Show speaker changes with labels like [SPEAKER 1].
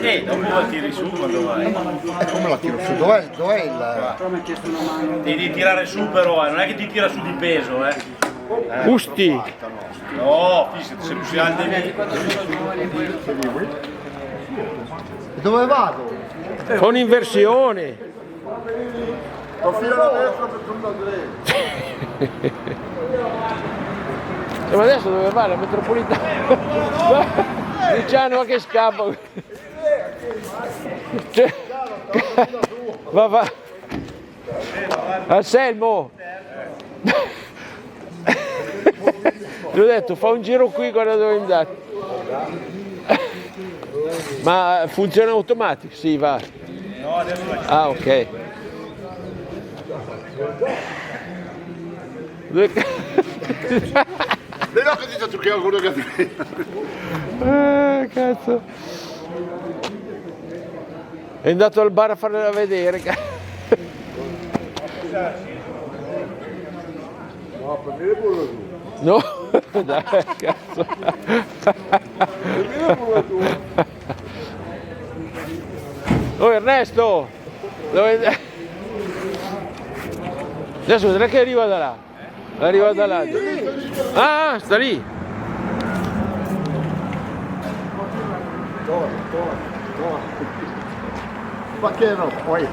[SPEAKER 1] Dopo la tiri su quando vai.
[SPEAKER 2] Come la tiro su? Dov'è il...
[SPEAKER 1] Devi tirare su però, non è che ti tira su di peso,
[SPEAKER 3] Usti.
[SPEAKER 1] No, se si alza
[SPEAKER 2] Dove vado?
[SPEAKER 3] Con inversione.
[SPEAKER 2] Profilo la destra per tornare a destra.
[SPEAKER 3] Ma adesso dove va? La metropolitana? Luciano che scappa. Va. Anselmo. Ti ho detto fa un giro qui, guarda dove andare. Ma funziona automatico? Sì, va.
[SPEAKER 1] No, adesso la
[SPEAKER 3] Ah, ok.
[SPEAKER 2] Vedi che ti sta giocando con una
[SPEAKER 3] Cazzo. È andato al bar a farla vedere.
[SPEAKER 2] No, per me è buono tu.
[SPEAKER 3] No, dai, cazzo.
[SPEAKER 2] Per me è buono tu.
[SPEAKER 3] Oh Ernesto! Dove... Adesso vedrai che arriva da là. Arriva da là. Ah, sta lì.
[SPEAKER 2] Torna. Ma che no, poi.